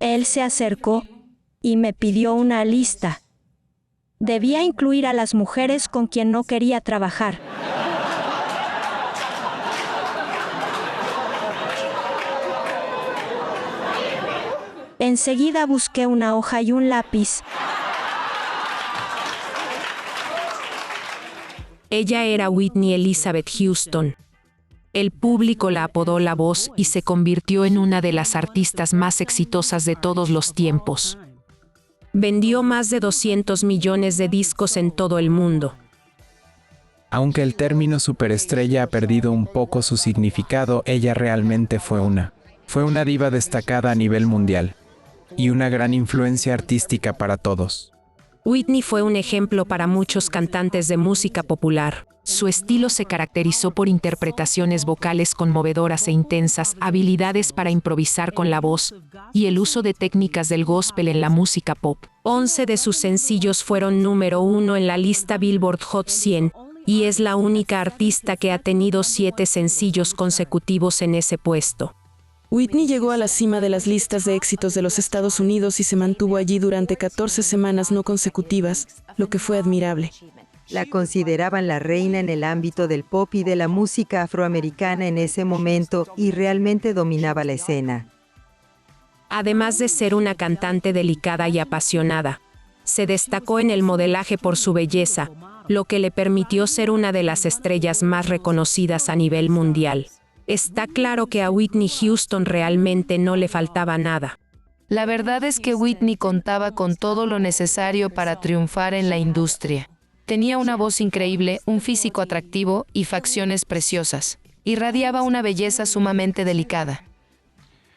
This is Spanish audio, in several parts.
Él se acercó y me pidió una lista. Debía incluir a las mujeres con quien no quería trabajar. Enseguida busqué una hoja y un lápiz. Ella era Whitney Elizabeth Houston. El público la apodó La Voz y se convirtió en una de las artistas más exitosas de todos los tiempos. Vendió más de 200 millones de discos en todo el mundo. Aunque el término superestrella ha perdido un poco su significado, ella realmente fue una diva destacada a nivel mundial y una gran influencia artística para todos. Whitney fue un ejemplo para muchos cantantes de música popular. Su estilo se caracterizó por interpretaciones vocales conmovedoras e intensas, habilidades para improvisar con la voz y el uso de técnicas del gospel en la música pop. 11 de sus sencillos fueron número 1 en la lista Billboard Hot 100 y es la única artista que ha tenido 7 sencillos consecutivos en ese puesto. Whitney llegó a la cima de las listas de éxitos de los Estados Unidos y se mantuvo allí durante 14 semanas no consecutivas, lo que fue admirable. La consideraban la reina en el ámbito del pop y de la música afroamericana en ese momento y realmente dominaba la escena. Además de ser una cantante delicada y apasionada, se destacó en el modelaje por su belleza, lo que le permitió ser una de las estrellas más reconocidas a nivel mundial. Está claro que a Whitney Houston realmente no le faltaba nada. La verdad es que Whitney contaba con todo lo necesario para triunfar en la industria. Tenía una voz increíble, un físico atractivo y facciones preciosas. Irradiaba una belleza sumamente delicada.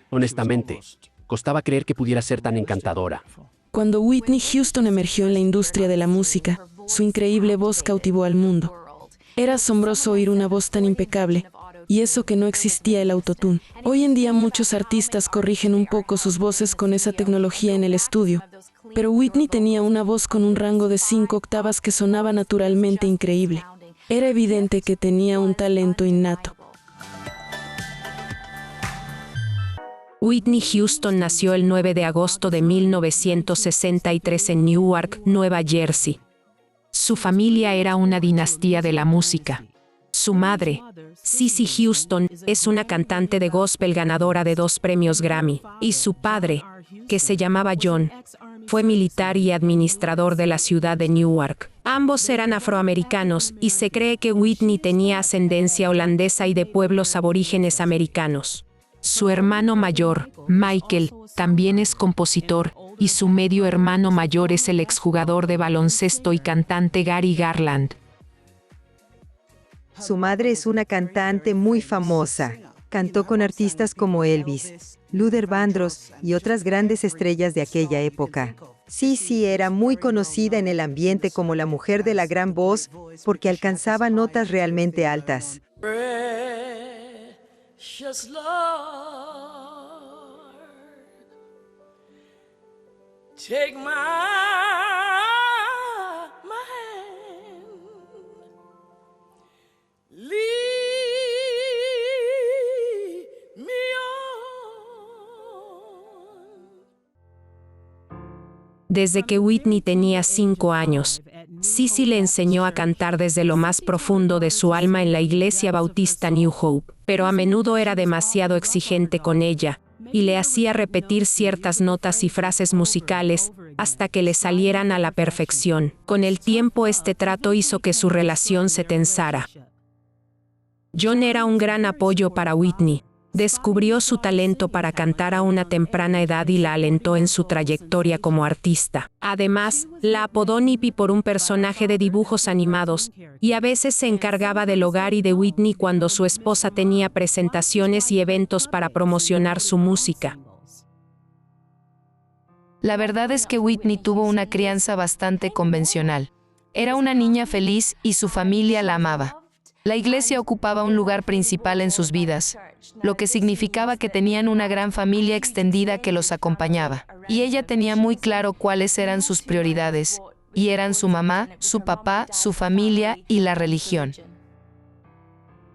Honestamente, costaba creer que pudiera ser tan encantadora. Cuando Whitney Houston emergió en la industria de la música, su increíble voz cautivó al mundo. Era asombroso oír una voz tan impecable, y eso que no existía el autotune. Hoy en día muchos artistas corrigen un poco sus voces con esa tecnología en el estudio, pero Whitney tenía una voz con un rango de 5 octavas que sonaba naturalmente increíble. Era evidente que tenía un talento innato. Whitney Houston nació el 9 de agosto de 1963 en Newark, Nueva Jersey. Su familia era una dinastía de la música. Su madre, Cissy Houston, es una cantante de gospel ganadora de 2 premios Grammy, y su padre, que se llamaba John, fue militar y administrador de la ciudad de Newark. Ambos eran afroamericanos y se cree que Whitney tenía ascendencia holandesa y de pueblos aborígenes americanos. Su hermano mayor, Michael, también es compositor, y su medio hermano mayor es el exjugador de baloncesto y cantante Gary Garland. Su madre es una cantante muy famosa. Cantó con artistas como Elvis, Luther Vandross y otras grandes estrellas de aquella época. Cissy era muy conocida en el ambiente como la mujer de la gran voz porque alcanzaba notas realmente altas. Precious Lord, take my hand, lead me on. Desde que Whitney tenía 5 años, Cissy le enseñó a cantar desde lo más profundo de su alma en la iglesia bautista New Hope, pero a menudo era demasiado exigente con ella, y le hacía repetir ciertas notas y frases musicales hasta que le salieran a la perfección. Con el tiempo este trato hizo que su relación se tensara. John era un gran apoyo para Whitney. Descubrió su talento para cantar a una temprana edad y la alentó en su trayectoria como artista. Además, la apodó Nippy por un personaje de dibujos animados, y a veces se encargaba del hogar y de Whitney cuando su esposa tenía presentaciones y eventos para promocionar su música. La verdad es que Whitney tuvo una crianza bastante convencional. Era una niña feliz y su familia la amaba. La iglesia ocupaba un lugar principal en sus vidas, lo que significaba que tenían una gran familia extendida que los acompañaba. Y ella tenía muy claro cuáles eran sus prioridades, y eran su mamá, su papá, su familia y la religión.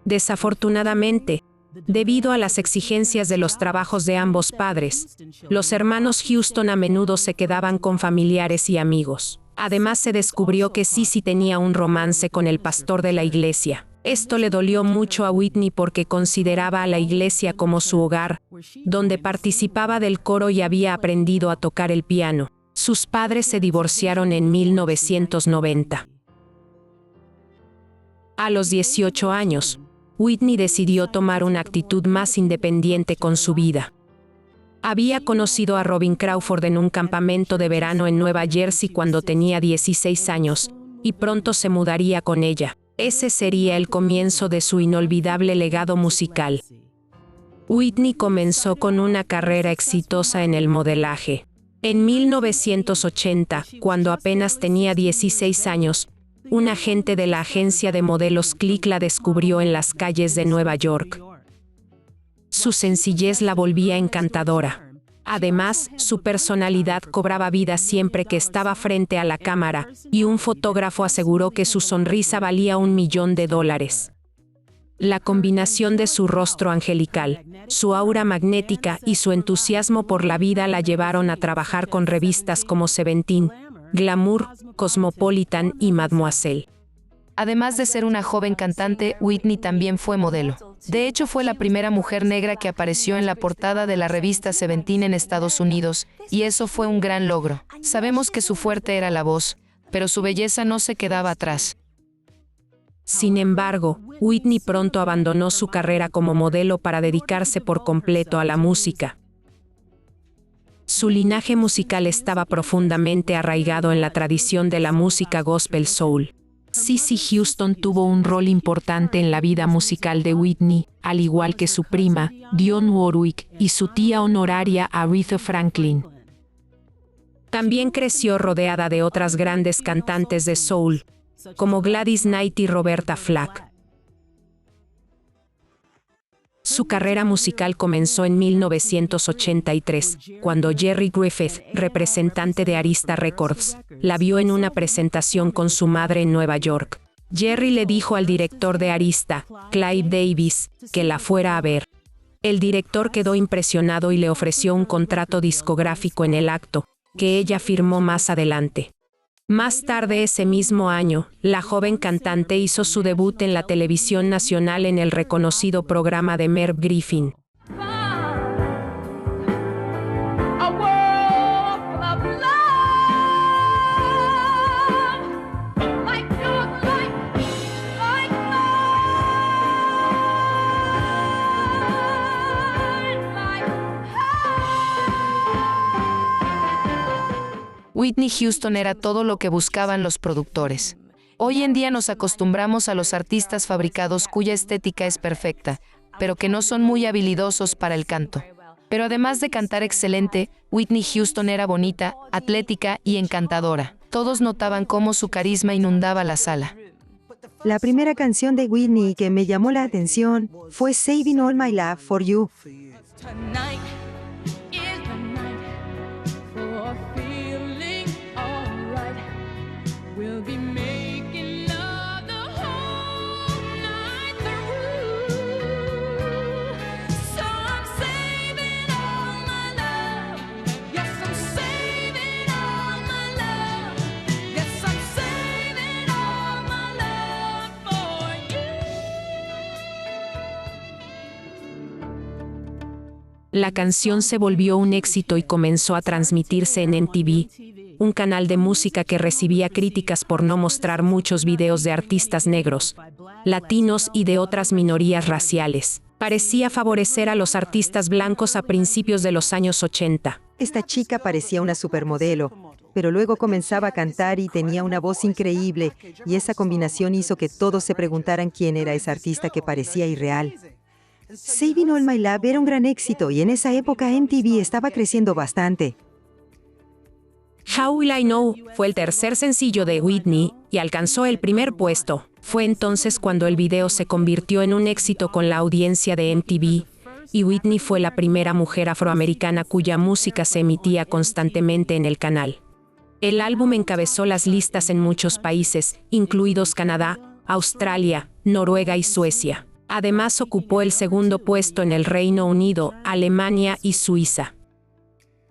Desafortunadamente, Debido a las exigencias de los trabajos de ambos padres, los hermanos Houston a menudo se quedaban con familiares y amigos. Además, se descubrió que Cissy tenía un romance con el pastor de la iglesia. Esto le dolió mucho a Whitney porque consideraba a la iglesia como su hogar, donde participaba del coro y había aprendido a tocar el piano. Sus padres se divorciaron en 1990. A los 18 años, Whitney decidió tomar una actitud más independiente con su vida. Había conocido a Robin Crawford en un campamento de verano en Nueva Jersey cuando tenía 16 años, y pronto se mudaría con ella. Ese sería el comienzo de su inolvidable legado musical. Whitney comenzó con una carrera exitosa en el modelaje. En 1980, cuando apenas tenía 16 años, un agente de la agencia de modelos Click la descubrió en las calles de Nueva York. Su sencillez la volvía encantadora. Además, su personalidad cobraba vida siempre que estaba frente a la cámara, y un fotógrafo aseguró que su sonrisa valía $1 millón. La combinación de su rostro angelical, su aura magnética y su entusiasmo por la vida la llevaron a trabajar con revistas como Seventeen, Glamour, Cosmopolitan y Mademoiselle. Además de ser una joven cantante, Whitney también fue modelo. De hecho, fue la primera mujer negra que apareció en la portada de la revista Seventeen en Estados Unidos, y eso fue un gran logro. Sabemos que su fuerte era la voz, pero su belleza no se quedaba atrás. Sin embargo, Whitney pronto abandonó su carrera como modelo para dedicarse por completo a la música. Su linaje musical estaba profundamente arraigado en la tradición de la música gospel soul. Cissy Houston tuvo un rol importante en la vida musical de Whitney, al igual que su prima, Dionne Warwick, y su tía honoraria Aretha Franklin. También creció rodeada de otras grandes cantantes de soul, como Gladys Knight y Roberta Flack. Su carrera musical comenzó en 1983, cuando Jerry Griffith, representante de Arista Records, la vio en una presentación con su madre en Nueva York. Jerry le dijo al director de Arista, Clive Davis, que la fuera a ver. El director quedó impresionado y le ofreció un contrato discográfico en el acto, que ella firmó más adelante. Más tarde ese mismo año, la joven cantante hizo su debut en la televisión nacional en el reconocido programa de Merv Griffin. Whitney Houston era todo lo que buscaban los productores. Hoy en día nos acostumbramos a los artistas fabricados cuya estética es perfecta, pero que no son muy habilidosos para el canto. Pero además de cantar excelente, Whitney Houston era bonita, atlética y encantadora. Todos notaban cómo su carisma inundaba la sala. La primera canción de Whitney que me llamó la atención fue Saving All My Love for You. Tonight is the night for feeling alright. We'll be making love the whole night through. So I'm saving all my love. Yes, I'm saving all my love. Yes, I'm saving all my love for you. La canción se volvió un éxito y comenzó a transmitirse en MTV, un canal de música que recibía críticas por no mostrar muchos videos de artistas negros, latinos y de otras minorías raciales. Parecía favorecer a los artistas blancos a principios de los años 80. Esta chica parecía una supermodelo, pero luego comenzaba a cantar y tenía una voz increíble, y esa combinación hizo que todos se preguntaran quién era esa artista que parecía irreal. Saving All My Love era un gran éxito y en esa época MTV estaba creciendo bastante. How Will I Know fue el tercer sencillo de Whitney y alcanzó el primer puesto. Fue entonces cuando el video se convirtió en un éxito con la audiencia de MTV, y Whitney fue la primera mujer afroamericana cuya música se emitía constantemente en el canal. El álbum encabezó las listas en muchos países, incluidos Canadá, Australia, Noruega y Suecia. Además ocupó el segundo puesto en el Reino Unido, Alemania y Suiza.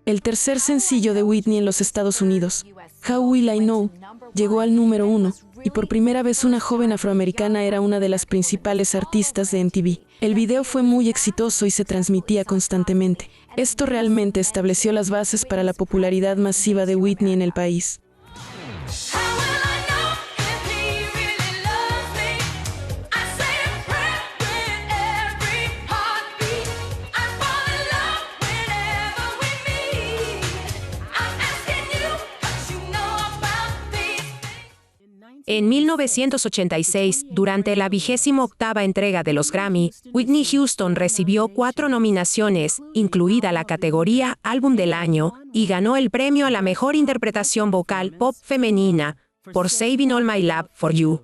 El tercer sencillo de Whitney en los Estados Unidos, How Will I Know, llegó al número 1, y por primera vez una joven afroamericana era una de las principales artistas de MTV. El video fue muy exitoso y se transmitía constantemente. Esto realmente estableció las bases para la popularidad masiva de Whitney en el país. How will I know if he really loves me? I say a prayer with every heartbeat. I fall in love whenever we meet. I'm asking you what you know about these things. En 1986, durante la 28ª entrega de los Grammy, Whitney Houston recibió 4 nominaciones, incluida la categoría Álbum del Año, y ganó el premio a la mejor interpretación vocal pop femenina por Saving All My Love for You.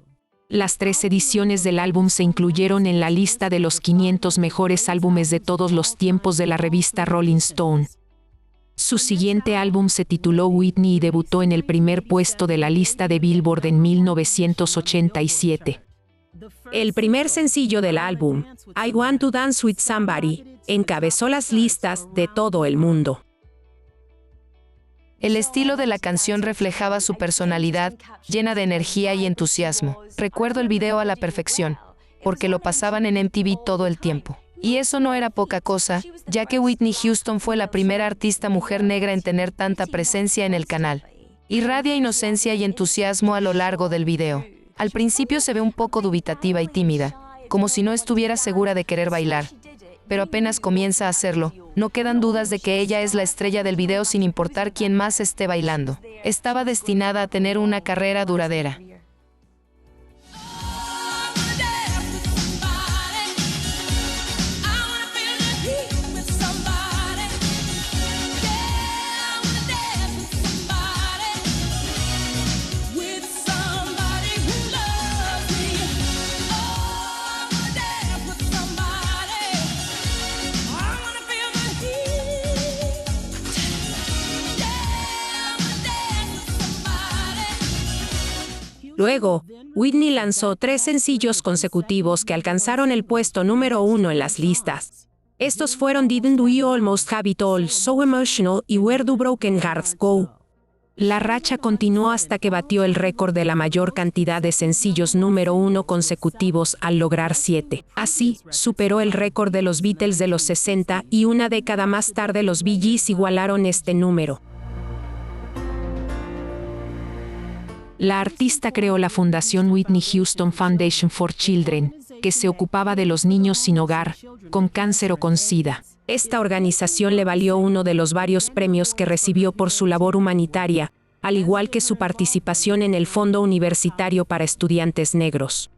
Las 3 ediciones del álbum se incluyeron en la lista de los 500 mejores álbumes de todos los tiempos de la revista Rolling Stone. Su siguiente álbum se tituló Whitney y debutó en el primer puesto de la lista de Billboard en 1987. El primer sencillo del álbum, I Want to Dance with Somebody, encabezó las listas de todo el mundo. El estilo de la canción reflejaba su personalidad, llena de energía y entusiasmo. Recuerdo el video a la perfección, porque lo pasaban en MTV todo el tiempo. Y eso no era poca cosa, ya que Whitney Houston fue la primera artista mujer negra en tener tanta presencia en el canal. Irradia inocencia y entusiasmo a lo largo del video. Al principio se ve un poco dubitativa y tímida, como si no estuviera segura de querer bailar. Pero apenas comienza a hacerlo, no quedan dudas de que ella es la estrella del video sin importar quién más esté bailando. Estaba destinada a tener una carrera duradera. Luego, Whitney lanzó 3 sencillos consecutivos que alcanzaron el puesto número 1 en las listas. Estos fueron Didn't We Almost Have It All, So Emotional y Where Do Broken Hearts Go. La racha continuó hasta que batió el récord de la mayor cantidad de sencillos número 1 consecutivos al lograr 7. Así, superó el récord de los Beatles de los 60 y una década más tarde los Bee Gees igualaron este número. La artista creó la fundación Whitney Houston Foundation for Children, que se ocupaba de los niños sin hogar, con cáncer o con SIDA. Esta organización le valió uno de los varios premios que recibió por su labor humanitaria, al igual que su participación en el Fondo Universitario para Estudiantes Negros.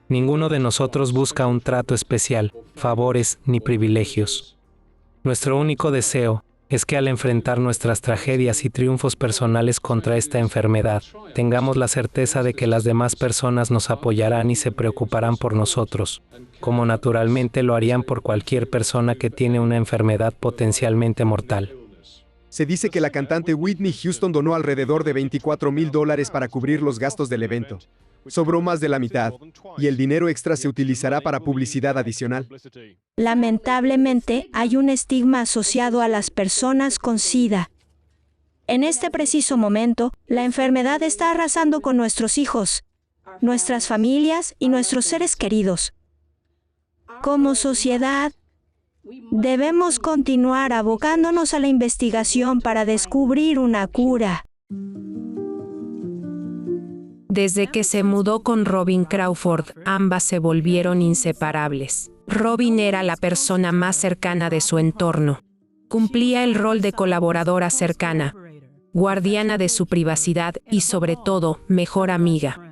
Ninguno de nosotros busca un trato especial, favores ni privilegios. Nuestro único deseo es que al enfrentar nuestras tragedias y triunfos personales contra esta enfermedad, tengamos la certeza de que las demás personas nos apoyarán y se preocuparán por nosotros, como naturalmente lo harían por cualquier persona que tiene una enfermedad potencialmente mortal. Se dice que la cantante Whitney Houston donó alrededor de $24,000 para cubrir los gastos del evento. Sobró más de la mitad, y el dinero extra se utilizará para publicidad adicional. Lamentablemente, hay un estigma asociado a las personas con SIDA. En este preciso momento, la enfermedad está arrasando con nuestros hijos, nuestras familias y nuestros seres queridos. Como sociedad, debemos continuar abocándonos a la investigación para descubrir una cura. Desde que se mudó con Robin Crawford, ambas se volvieron inseparables. Robin era la persona más cercana de su entorno. Cumplía el rol de colaboradora cercana, guardiana de su privacidad y, sobre todo, mejor amiga.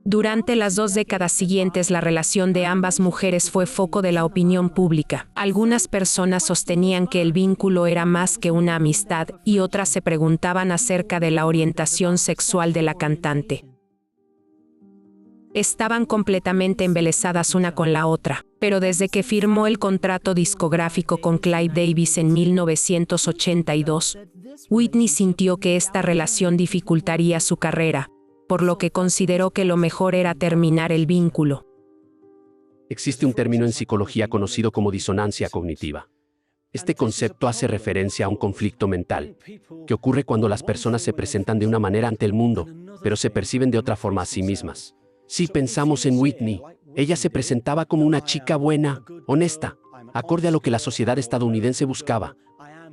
Durante las 2 décadas siguientes, la relación de ambas mujeres fue foco de la opinión pública. Algunas personas sostenían que el vínculo era más que una amistad y otras se preguntaban acerca de la orientación sexual de la cantante. Estaban completamente embelesadas una con la otra, pero desde que firmó el contrato discográfico con Clive Davis en 1982, Whitney sintió que esta relación dificultaría su carrera, por lo que consideró que lo mejor era terminar el vínculo. Existe un término en psicología conocido como disonancia cognitiva. Este concepto hace referencia a un conflicto mental, que ocurre cuando las personas se presentan de una manera ante el mundo, pero se perciben de otra forma a sí mismas. Si pensamos en Whitney, ella se presentaba como una chica buena, honesta, acorde a lo que la sociedad estadounidense buscaba,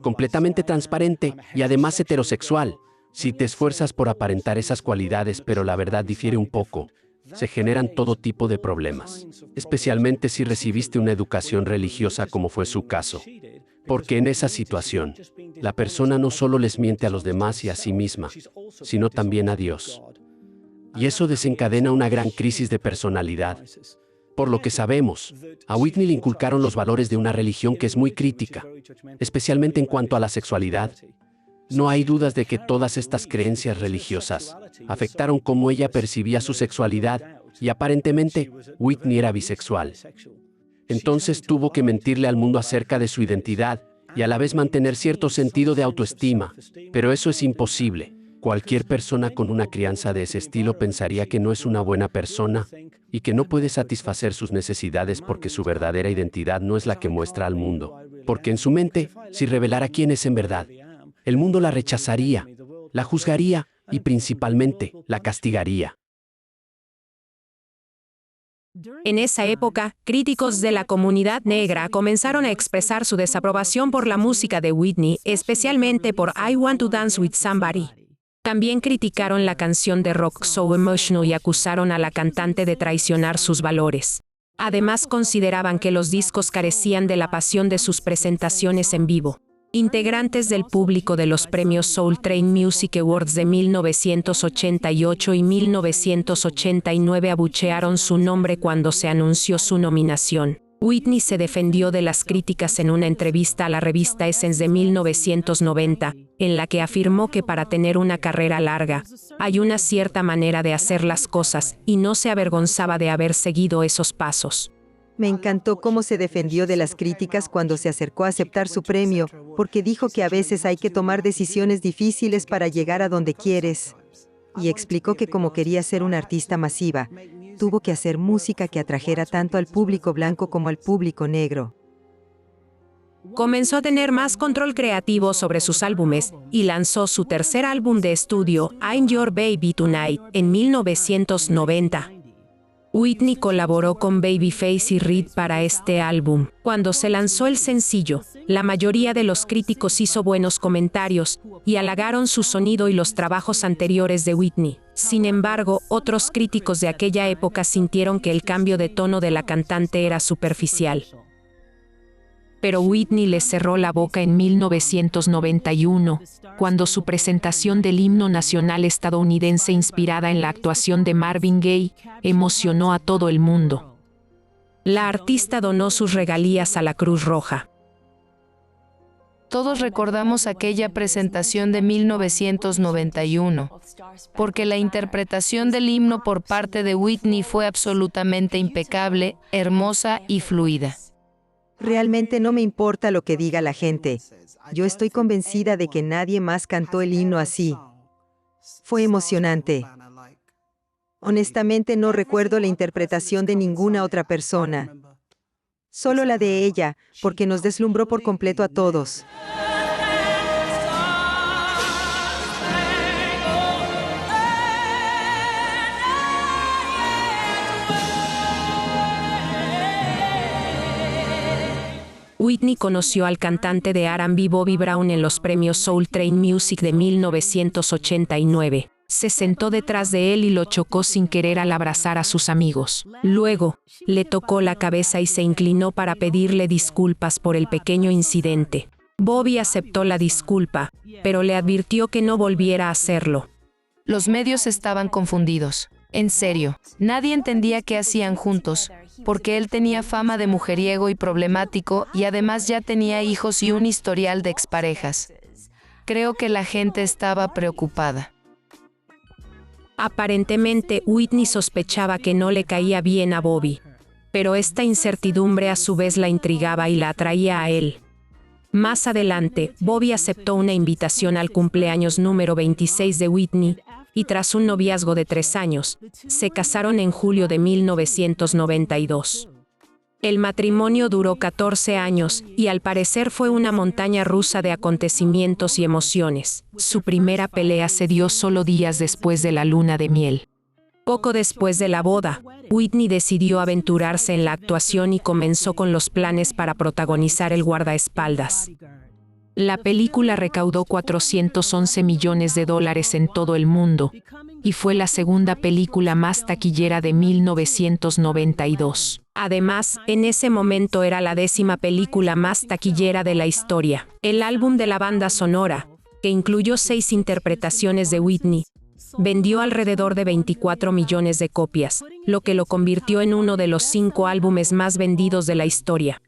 completamente transparente y además heterosexual. Si te esfuerzas por aparentar esas cualidades, pero la verdad difiere un poco, se generan todo tipo de problemas, especialmente si recibiste una educación religiosa como fue su caso. Porque en esa situación, la persona no solo les miente a los demás y a sí misma, sino también a Dios. Y eso desencadena una gran crisis de personalidad. Por lo que sabemos, a Whitney le inculcaron los valores de una religión que es muy crítica, especialmente en cuanto a la sexualidad. No hay dudas de que todas estas creencias religiosas afectaron cómo ella percibía su sexualidad, y aparentemente, Whitney era bisexual. Entonces tuvo que mentirle al mundo acerca de su identidad y a la vez mantener cierto sentido de autoestima, pero eso es imposible. Cualquier persona con una crianza de ese estilo pensaría que no es una buena persona y que no puede satisfacer sus necesidades porque su verdadera identidad no es la que muestra al mundo. Porque en su mente, si revelara quién es en verdad, el mundo la rechazaría, la juzgaría y principalmente la castigaría. En esa época, críticos de la comunidad negra comenzaron a expresar su desaprobación por la música de Whitney, especialmente por I Want to Dance with Somebody. También criticaron la canción de rock So Emotional y acusaron a la cantante de traicionar sus valores. Además, consideraban que los discos carecían de la pasión de sus presentaciones en vivo. Integrantes del público de los premios Soul Train Music Awards de 1988 y 1989 abuchearon su nombre cuando se anunció su nominación. Whitney se defendió de las críticas en una entrevista a la revista Essence de 1990, en la que afirmó que para tener una carrera larga, hay una cierta manera de hacer las cosas, y no se avergonzaba de haber seguido esos pasos. Me encantó cómo se defendió de las críticas cuando se acercó a aceptar su premio, porque dijo que a veces hay que tomar decisiones difíciles para llegar a donde quieres. Y explicó que como quería ser una artista masiva, tuvo que hacer música que atrajera tanto al público blanco como al público negro. Comenzó a tener más control creativo sobre sus álbumes y lanzó su tercer álbum de estudio, I'm Your Baby Tonight, en 1990. Whitney colaboró con Babyface y Reed para este álbum. Cuando se lanzó el sencillo, la mayoría de los críticos hizo buenos comentarios y halagaron su sonido y los trabajos anteriores de Whitney. Sin embargo, otros críticos de aquella época sintieron que el cambio de tono de la cantante era superficial. Pero Whitney les cerró la boca en 1991, cuando su presentación del himno nacional estadounidense inspirada en la actuación de Marvin Gaye emocionó a todo el mundo. La artista donó sus regalías a la Cruz Roja. Todos recordamos aquella presentación de 1991, porque la interpretación del himno por parte de Whitney fue absolutamente impecable, hermosa y fluida. Realmente no me importa lo que diga la gente. Yo estoy convencida de que nadie más cantó el himno así. Fue emocionante. Honestamente no recuerdo la interpretación de ninguna otra persona. Solo la de ella, porque nos deslumbró por completo a todos. Whitney conoció al cantante de R&B Bobby Brown en los premios Soul Train Music de 1989. Se sentó detrás de él y lo chocó sin querer al abrazar a sus amigos. Luego, le tocó la cabeza y se inclinó para pedirle disculpas por el pequeño incidente. Bobby aceptó la disculpa, pero le advirtió que no volviera a hacerlo. Los medios estaban confundidos. En serio, nadie entendía qué hacían juntos, porque él tenía fama de mujeriego y problemático y además ya tenía hijos y un historial de exparejas. Creo que la gente estaba preocupada. Aparentemente, Whitney sospechaba que no le caía bien a Bobby, pero esta incertidumbre a su vez la intrigaba y la atraía a él. Más adelante, Bobby aceptó una invitación al cumpleaños número 26 de Whitney, y tras un noviazgo de 3 años, se casaron en julio de 1992. El matrimonio duró 14 años y al parecer fue una montaña rusa de acontecimientos y emociones. Su primera pelea se dio solo días después de la luna de miel. Poco después de la boda, Whitney decidió aventurarse en la actuación y comenzó con los planes para protagonizar El guardaespaldas. La película recaudó $411 millones en todo el mundo y fue la segunda película más taquillera de 1992. Además, en ese momento era la 10ª película más taquillera de la historia. El álbum de la banda sonora, que incluyó 6 interpretaciones de Whitney, vendió alrededor de 24 millones de copias, lo que lo convirtió en uno de los 5 álbumes más vendidos de la historia.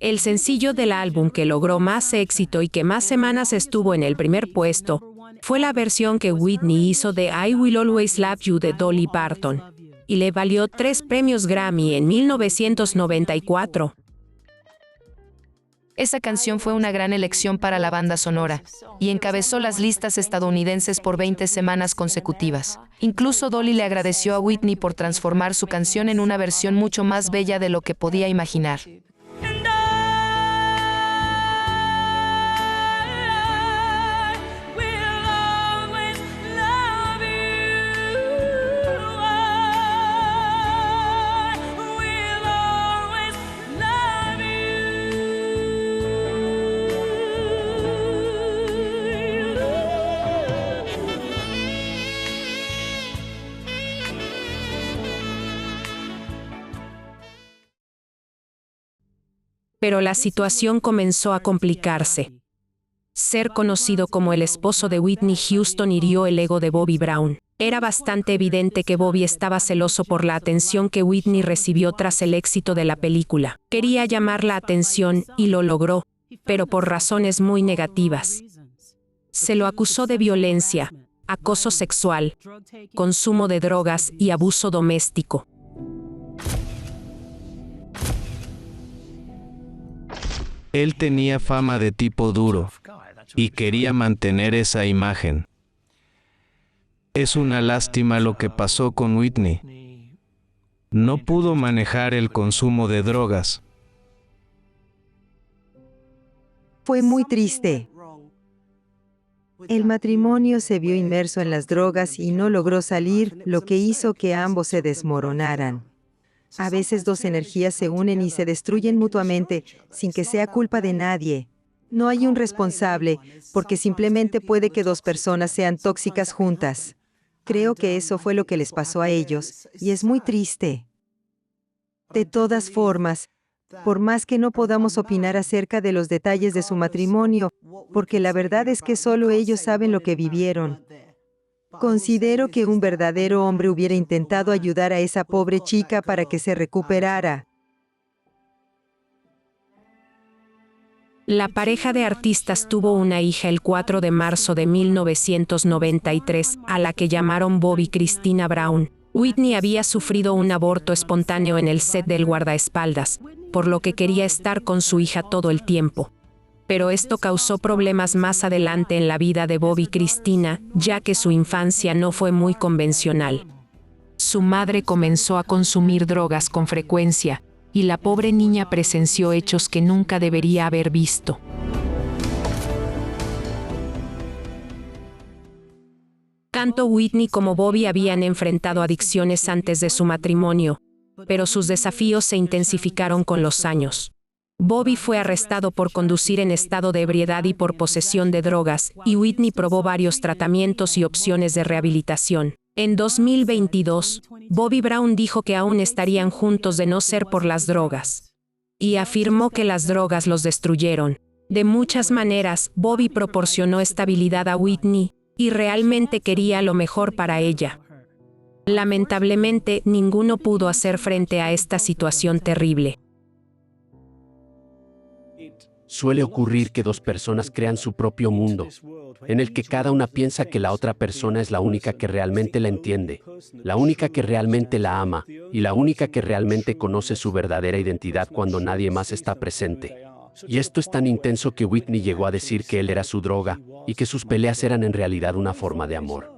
El sencillo del álbum que logró más éxito y que más semanas estuvo en el primer puesto fue la versión que Whitney hizo de I Will Always Love You de Dolly Parton, y le valió 3 premios Grammy en 1994. Esa canción fue una gran elección para la banda sonora, y encabezó las listas estadounidenses por 20 semanas consecutivas. Incluso Dolly le agradeció a Whitney por transformar su canción en una versión mucho más bella de lo que podía imaginar. Pero la situación comenzó a complicarse. Ser conocido como el esposo de Whitney Houston hirió el ego de Bobby Brown. Era bastante evidente que Bobby estaba celoso por la atención que Whitney recibió tras el éxito de la película. Quería llamar la atención y lo logró, pero por razones muy negativas. Se lo acusó de violencia, acoso sexual, consumo de drogas y abuso doméstico. Él tenía fama de tipo duro y quería mantener esa imagen. Es una lástima lo que pasó con Whitney. No pudo manejar el consumo de drogas. Fue muy triste. El matrimonio se vio inmerso en las drogas y no logró salir, lo que hizo que ambos se desmoronaran. A veces 2 energías se unen y se destruyen mutuamente, sin que sea culpa de nadie. No hay un responsable, porque simplemente puede que 2 personas sean tóxicas juntas. Creo que eso fue lo que les pasó a ellos, y es muy triste. De todas formas, por más que no podamos opinar acerca de los detalles de su matrimonio, porque la verdad es que solo ellos saben lo que vivieron. Considero que un verdadero hombre hubiera intentado ayudar a esa pobre chica para que se recuperara. La pareja de artistas tuvo una hija el 4 de marzo de 1993, a la que llamaron Bobby Christina Brown. Whitney había sufrido un aborto espontáneo en el set del guardaespaldas, por lo que quería estar con su hija todo el tiempo. Pero esto causó problemas más adelante en la vida de Bobby Christina, ya que su infancia no fue muy convencional. Su madre comenzó a consumir drogas con frecuencia, y la pobre niña presenció hechos que nunca debería haber visto. Tanto Whitney como Bobby habían enfrentado adicciones antes de su matrimonio, pero sus desafíos se intensificaron con los años. Bobby fue arrestado por conducir en estado de ebriedad y por posesión de drogas, y Whitney probó varios tratamientos y opciones de rehabilitación. En 2022, Bobby Brown dijo que aún estarían juntos de no ser por las drogas. Y afirmó que las drogas los destruyeron. De muchas maneras, Bobby proporcionó estabilidad a Whitney, y realmente quería lo mejor para ella. Lamentablemente, ninguno pudo hacer frente a esta situación terrible. Suele ocurrir que 2 personas crean su propio mundo, en el que cada una piensa que la otra persona es la única que realmente la entiende, la única que realmente la ama, y la única que realmente conoce su verdadera identidad cuando nadie más está presente. Y esto es tan intenso que Whitney llegó a decir que él era su droga, y que sus peleas eran en realidad una forma de amor.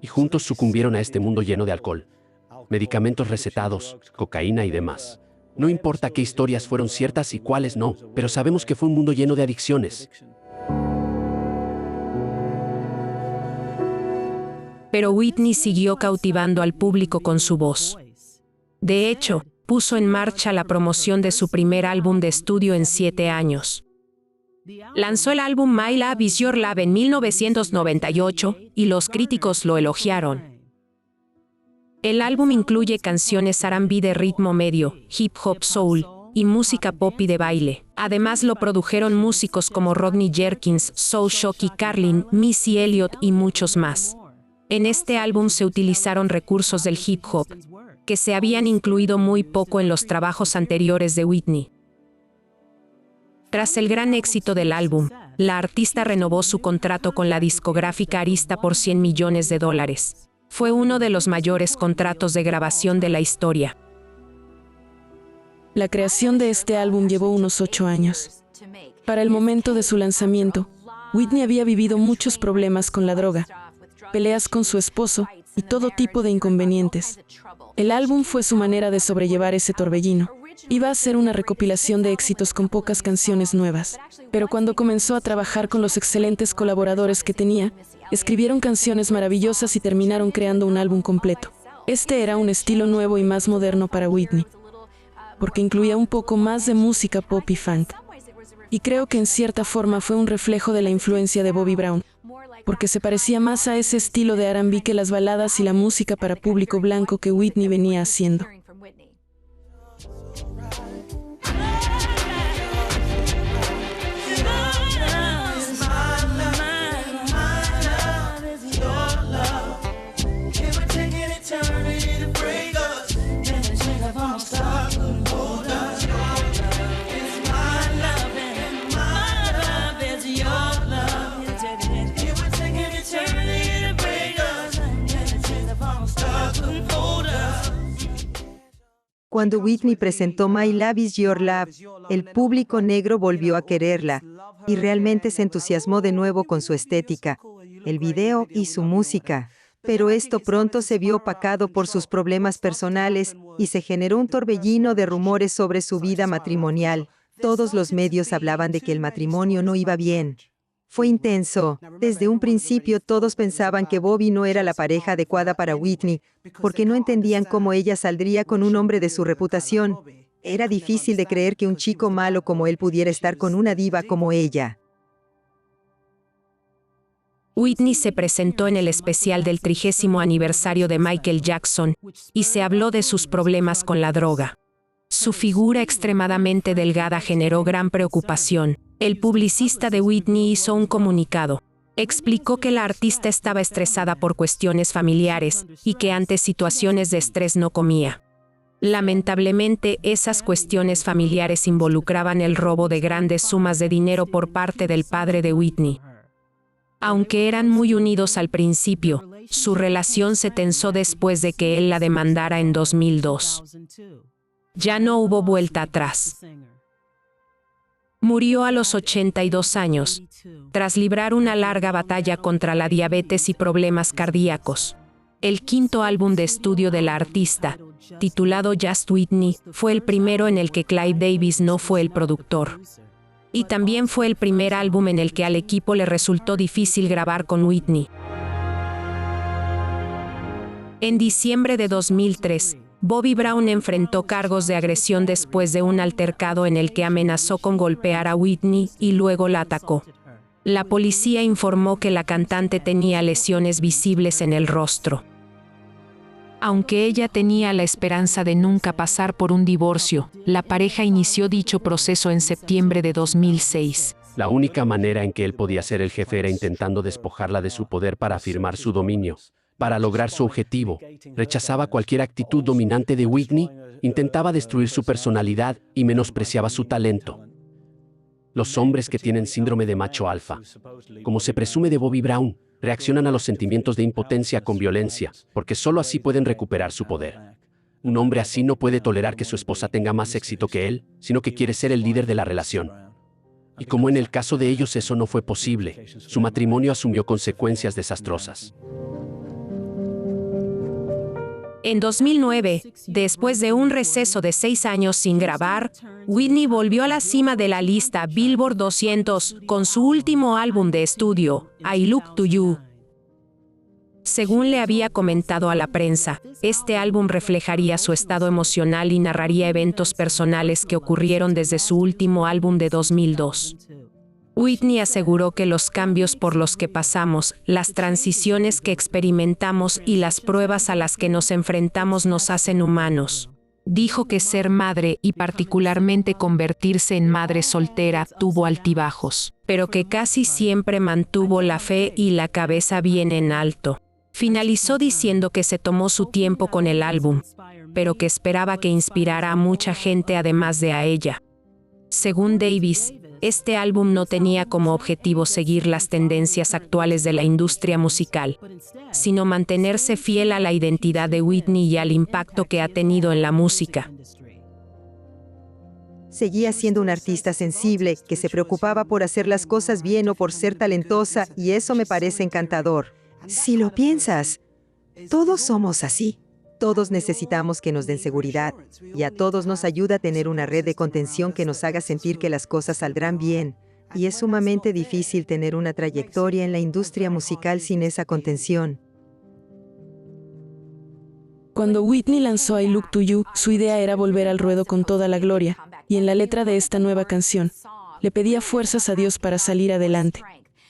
y juntos sucumbieron a este mundo lleno de alcohol, medicamentos recetados, cocaína y demás. No importa qué historias fueron ciertas y cuáles no, pero sabemos que fue un mundo lleno de adicciones. Pero Whitney siguió cautivando al público con su voz. De hecho, puso en marcha la promoción de su primer álbum de estudio en 7 años. Lanzó el álbum My Love Is Your Love en 1998 y los críticos lo elogiaron. El álbum incluye canciones R&B de ritmo medio, hip hop soul y música pop y de baile. Además lo produjeron músicos como Rodney Jerkins, Soul Shocky Carlin, Missy Elliott y muchos más. En este álbum se utilizaron recursos del hip hop, que se habían incluido muy poco en los trabajos anteriores de Whitney. Tras el gran éxito del álbum, la artista renovó su contrato con la discográfica Arista por $100 millones. Fue uno de los mayores contratos de grabación de la historia. La creación de este álbum llevó unos 8 años. Para el momento de su lanzamiento, Whitney había vivido muchos problemas con la droga, peleas con su esposo y todo tipo de inconvenientes. El álbum fue su manera de sobrellevar ese torbellino. Iba a ser una recopilación de éxitos con pocas canciones nuevas, pero cuando comenzó a trabajar con los excelentes colaboradores que tenía, escribieron canciones maravillosas y terminaron creando un álbum completo. Este era un estilo nuevo y más moderno para Whitney, porque incluía un poco más de música pop y funk. Y creo que en cierta forma fue un reflejo de la influencia de Bobby Brown, porque se parecía más a ese estilo de R&B que las baladas y la música para público blanco que Whitney venía haciendo. Cuando Whitney presentó My Love Is Your Love, el público negro volvió a quererla y realmente se entusiasmó de nuevo con su estética, el video y su música. Pero esto pronto se vio opacado por sus problemas personales y se generó un torbellino de rumores sobre su vida matrimonial. Todos los medios hablaban de que el matrimonio no iba bien. Fue intenso. Desde un principio todos pensaban que Bobby no era la pareja adecuada para Whitney, porque no entendían cómo ella saldría con un hombre de su reputación. Era difícil de creer que un chico malo como él pudiera estar con una diva como ella. Whitney se presentó en el especial del 30º aniversario de Michael Jackson y se habló de sus problemas con la droga. Su figura extremadamente delgada generó gran preocupación. El publicista de Whitney hizo un comunicado. Explicó que la artista estaba estresada por cuestiones familiares y que ante situaciones de estrés no comía. Lamentablemente, esas cuestiones familiares involucraban el robo de grandes sumas de dinero por parte del padre de Whitney. Aunque eran muy unidos al principio, su relación se tensó después de que él la demandara en 2002. Ya no hubo vuelta atrás. Murió a los 82 años, tras librar una larga batalla contra la diabetes y problemas cardíacos. El quinto álbum de estudio de la artista, titulado Just Whitney, fue el primero en el que Clive Davis no fue el productor. Y también fue el primer álbum en el que al equipo le resultó difícil grabar con Whitney. En diciembre de 2003, Bobby Brown enfrentó cargos de agresión después de un altercado en el que amenazó con golpear a Whitney y luego la atacó. La policía informó que la cantante tenía lesiones visibles en el rostro. Aunque ella tenía la esperanza de nunca pasar por un divorcio, la pareja inició dicho proceso en septiembre de 2006. La única manera en que él podía ser el jefe era intentando despojarla de su poder para afirmar su dominio. Para lograr su objetivo, rechazaba cualquier actitud dominante de Whitney, intentaba destruir su personalidad y menospreciaba su talento. Los hombres que tienen síndrome de macho alfa, como se presume de Bobby Brown, reaccionan a los sentimientos de impotencia con violencia, porque solo así pueden recuperar su poder. Un hombre así no puede tolerar que su esposa tenga más éxito que él, sino que quiere ser el líder de la relación. Y como en el caso de ellos eso no fue posible, su matrimonio asumió consecuencias desastrosas. En 2009, después de un receso de 6 años sin grabar, Whitney volvió a la cima de la lista Billboard 200 con su último álbum de estudio, I Look to You. Según le había comentado a la prensa, este álbum reflejaría su estado emocional y narraría eventos personales que ocurrieron desde su último álbum de 2002. Whitney aseguró que los cambios por los que pasamos, las transiciones que experimentamos y las pruebas a las que nos enfrentamos nos hacen humanos. Dijo que ser madre y particularmente convertirse en madre soltera tuvo altibajos, pero que casi siempre mantuvo la fe y la cabeza bien en alto. Finalizó diciendo que se tomó su tiempo con el álbum, pero que esperaba que inspirara a mucha gente además de a ella. Según Davis, este álbum no tenía como objetivo seguir las tendencias actuales de la industria musical, sino mantenerse fiel a la identidad de Whitney y al impacto que ha tenido en la música. Seguía siendo una artista sensible, que se preocupaba por hacer las cosas bien o por ser talentosa, y eso me parece encantador. Si lo piensas, todos somos así. Todos necesitamos que nos den seguridad, y a todos nos ayuda a tener una red de contención que nos haga sentir que las cosas saldrán bien. Y es sumamente difícil tener una trayectoria en la industria musical sin esa contención. Cuando Whitney lanzó I Look to You, su idea era volver al ruedo con toda la gloria, y en la letra de esta nueva canción, le pedía fuerzas a Dios para salir adelante.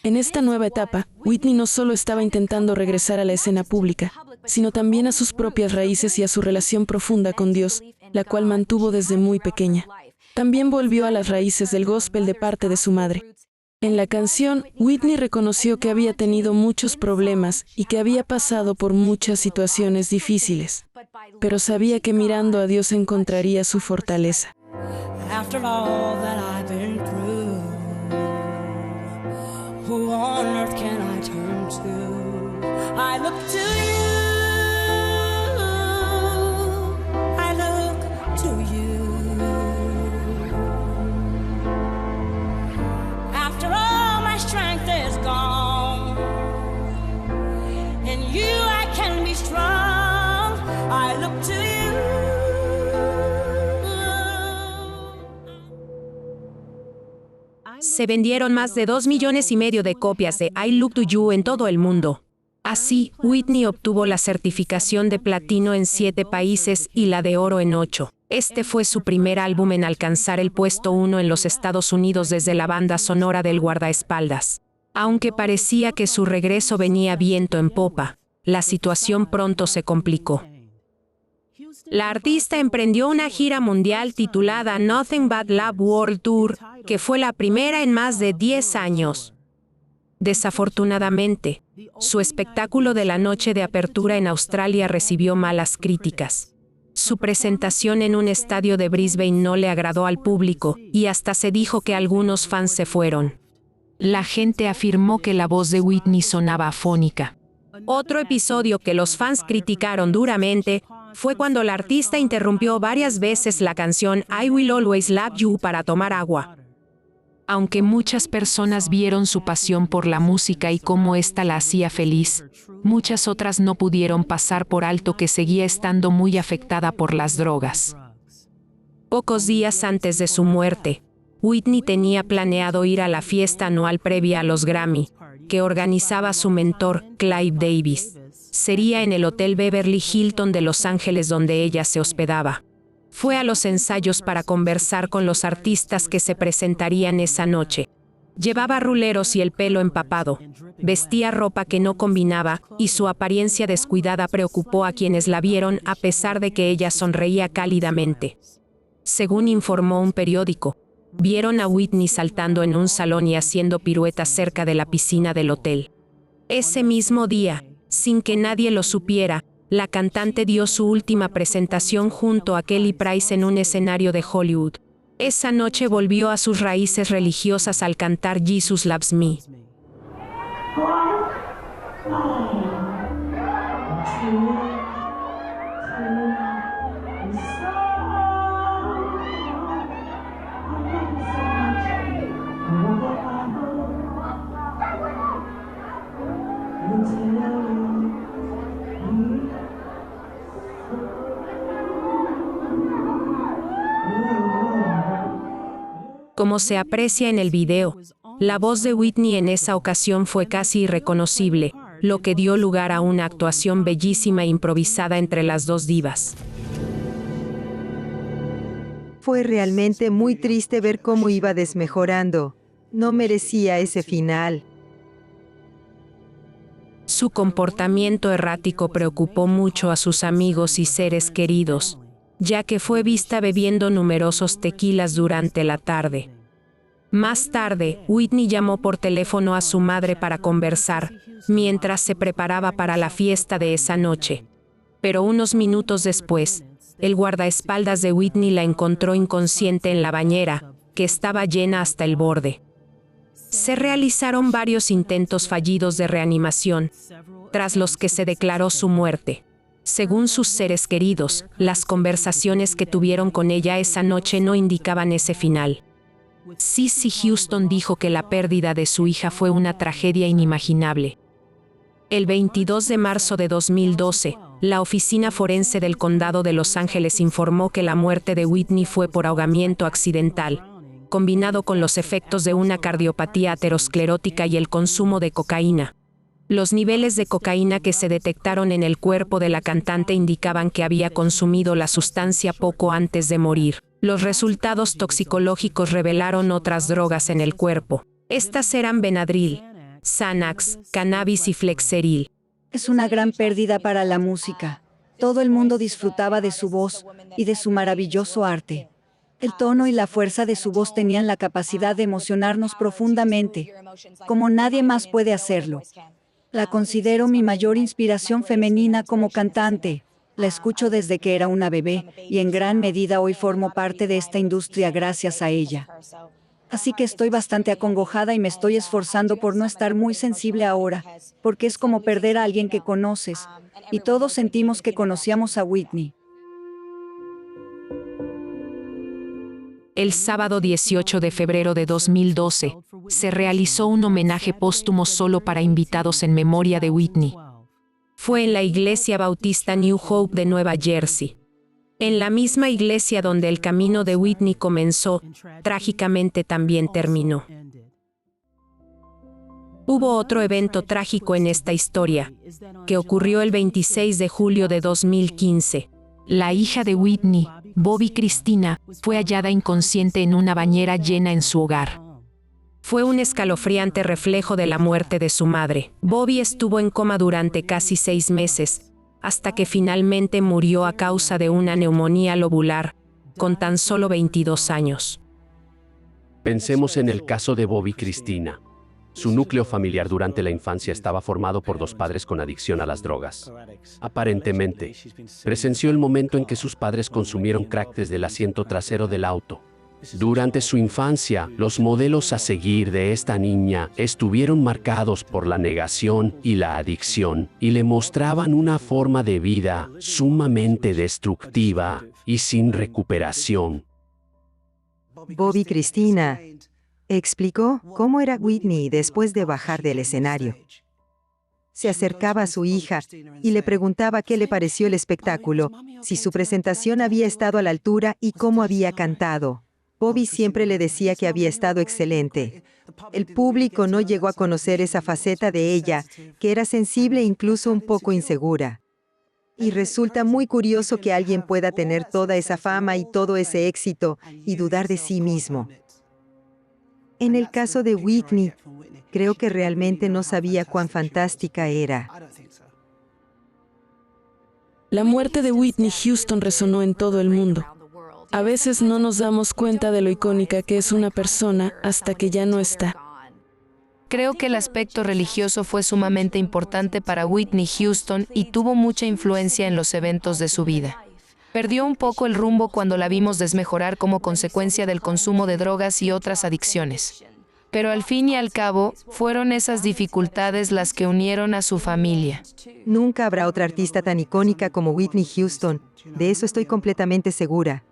En esta nueva etapa, Whitney no solo estaba intentando regresar a la escena pública, sino también a sus propias raíces y a su relación profunda con Dios, la cual mantuvo desde muy pequeña. También volvió a las raíces del gospel de parte de su madre. En la canción, Whitney reconoció que había tenido muchos problemas y que había pasado por muchas situaciones difíciles, pero sabía que mirando a Dios encontraría su fortaleza. After all that I've been through, who on earth can I turn to? I look to you. I look to you. After all my strength is gone, in you I can be strong. I look to you. Se vendieron más de 2,5 millones de copias de I Look to You en todo el mundo. Así, Whitney obtuvo la certificación de platino en 7 países y la de oro en 8. Este fue su primer álbum en alcanzar el puesto 1 en los Estados Unidos desde la banda sonora del guardaespaldas. Aunque parecía que su regreso venía viento en popa, la situación pronto se complicó. La artista emprendió una gira mundial titulada Nothing But Love World Tour, que fue la primera en más de 10 años. Desafortunadamente, su espectáculo de la noche de apertura en Australia recibió malas críticas. Su presentación en un estadio de Brisbane no le agradó al público, y hasta se dijo que algunos fans se fueron. La gente afirmó que la voz de Whitney sonaba afónica. Otro episodio que los fans criticaron duramente fue cuando la artista interrumpió varias veces la canción I Will Always Love You para tomar agua. Aunque muchas personas vieron su pasión por la música y cómo ésta la hacía feliz, muchas otras no pudieron pasar por alto que seguía estando muy afectada por las drogas. Pocos días antes de su muerte, Whitney tenía planeado ir a la fiesta anual previa a los Grammy, que organizaba su mentor, Clive Davis. Sería en el Hotel Beverly Hilton de Los Ángeles donde ella se hospedaba. Fue a los ensayos para conversar con los artistas que se presentarían esa noche. Llevaba ruleros y el pelo empapado. Vestía ropa que no combinaba, y su apariencia descuidada preocupó a quienes la vieron a pesar de que ella sonreía cálidamente. Según informó un periódico, vieron a Whitney saltando en un salón y haciendo piruetas cerca de la piscina del hotel. Ese mismo día, sin que nadie lo supiera, la cantante dio su última presentación junto a Kelly Price en un escenario de Hollywood. Esa noche volvió a sus raíces religiosas al cantar Jesus Loves Me. Como se aprecia en el video, la voz de Whitney en esa ocasión fue casi irreconocible, lo que dio lugar a una actuación bellísima e improvisada entre las dos divas. Fue realmente muy triste ver cómo iba desmejorando. No merecía ese final. Su comportamiento errático preocupó mucho a sus amigos y seres queridos, ya que fue vista bebiendo numerosos tequilas durante la tarde. Más tarde, Whitney llamó por teléfono a su madre para conversar, mientras se preparaba para la fiesta de esa noche. Pero unos minutos después, el guardaespaldas de Whitney la encontró inconsciente en la bañera, que estaba llena hasta el borde. Se realizaron varios intentos fallidos de reanimación, tras los que se declaró su muerte. Según sus seres queridos, las conversaciones que tuvieron con ella esa noche no indicaban ese final. Cissy Houston dijo que la pérdida de su hija fue una tragedia inimaginable. El 22 de marzo de 2012, la Oficina Forense del Condado de Los Ángeles informó que la muerte de Whitney fue por ahogamiento accidental, combinado con los efectos de una cardiopatía aterosclerótica y el consumo de cocaína. Los niveles de cocaína que se detectaron en el cuerpo de la cantante indicaban que había consumido la sustancia poco antes de morir. Los resultados toxicológicos revelaron otras drogas en el cuerpo. Estas eran Benadryl, Xanax, cannabis y Flexeril. Es una gran pérdida para la música. Todo el mundo disfrutaba de su voz y de su maravilloso arte. El tono y la fuerza de su voz tenían la capacidad de emocionarnos profundamente, como nadie más puede hacerlo. La considero mi mayor inspiración femenina como cantante. La escucho desde que era una bebé y en gran medida hoy formo parte de esta industria gracias a ella. Así que estoy bastante acongojada y me estoy esforzando por no estar muy sensible ahora, porque es como perder a alguien que conoces, y todos sentimos que conocíamos a Whitney. El sábado 18 de febrero de 2012, se realizó un homenaje póstumo solo para invitados en memoria de Whitney. Fue en la Iglesia Bautista New Hope de Nueva Jersey. En la misma iglesia donde el camino de Whitney comenzó, trágicamente también terminó. Hubo otro evento trágico en esta historia, que ocurrió el 26 de julio de 2015. La hija de Whitney, Bobbi Kristina, fue hallada inconsciente en una bañera llena en su hogar. Fue un escalofriante reflejo de la muerte de su madre. Bobbi estuvo en coma durante casi 6 meses, hasta que finalmente murió a causa de una neumonía lobular, con tan solo 22 años. Pensemos en el caso de Bobbi Kristina. Su núcleo familiar durante la infancia estaba formado por 2 padres con adicción a las drogas. Aparentemente, presenció el momento en que sus padres consumieron crack desde el asiento trasero del auto. Durante su infancia, los modelos a seguir de esta niña estuvieron marcados por la negación y la adicción, y le mostraban una forma de vida sumamente destructiva y sin recuperación. Bobbi Kristina explicó cómo era Whitney después de bajar del escenario. Se acercaba a su hija y le preguntaba qué le pareció el espectáculo, si su presentación había estado a la altura y cómo había cantado. Bobbi siempre le decía que había estado excelente. El público no llegó a conocer esa faceta de ella, que era sensible e incluso un poco insegura. Y resulta muy curioso que alguien pueda tener toda esa fama y todo ese éxito y dudar de sí mismo. En el caso de Whitney, creo que realmente no sabía cuán fantástica era. La muerte de Whitney Houston resonó en todo el mundo. A veces no nos damos cuenta de lo icónica que es una persona hasta que ya no está. Creo que el aspecto religioso fue sumamente importante para Whitney Houston y tuvo mucha influencia en los eventos de su vida. Perdió un poco el rumbo cuando la vimos desmejorar como consecuencia del consumo de drogas y otras adicciones. Pero al fin y al cabo, fueron esas dificultades las que unieron a su familia. Nunca habrá otra artista tan icónica como Whitney Houston. De eso estoy completamente segura.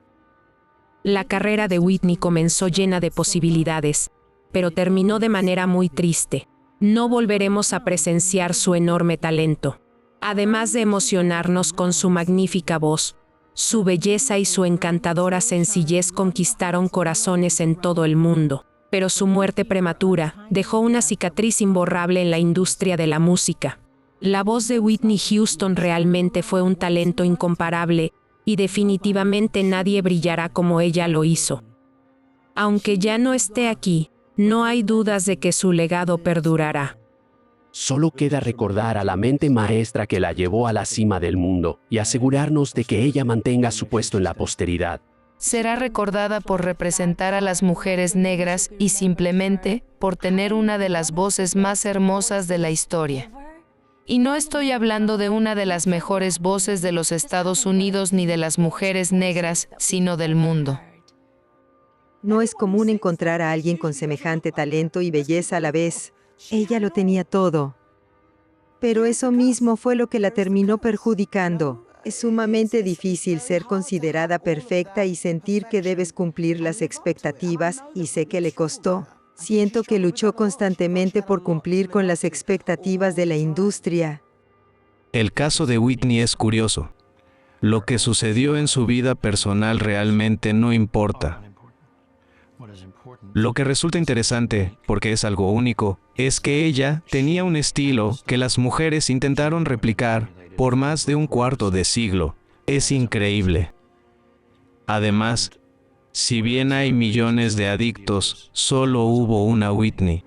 La carrera de Whitney comenzó llena de posibilidades, pero terminó de manera muy triste. No volveremos a presenciar su enorme talento. Además de emocionarnos con su magnífica voz, Su belleza y su encantadora sencillez conquistaron corazones en todo el mundo, pero su muerte prematura dejó una cicatriz imborrable en la industria de la música. La voz de Whitney Houston realmente fue un talento incomparable, y definitivamente nadie brillará como ella lo hizo. Aunque ya no esté aquí, no hay dudas de que su legado perdurará. Solo queda recordar a la mente maestra que la llevó a la cima del mundo y asegurarnos de que ella mantenga su puesto en la posteridad. Será recordada por representar a las mujeres negras y simplemente por tener una de las voces más hermosas de la historia. Y no estoy hablando de una de las mejores voces de los Estados Unidos ni de las mujeres negras, sino del mundo. No es común encontrar a alguien con semejante talento y belleza a la vez. Ella lo tenía todo. Pero eso mismo fue lo que la terminó perjudicando. Es sumamente difícil ser considerada perfecta y sentir que debes cumplir las expectativas, y sé que le costó. Siento que luchó constantemente por cumplir con las expectativas de la industria. El caso de Whitney es curioso. Lo que sucedió en su vida personal realmente no importa. Lo que resulta interesante, porque es algo único, es que ella tenía un estilo que las mujeres intentaron replicar por más de un cuarto de siglo. Es increíble. Además, si bien hay millones de adictos, solo hubo una Whitney.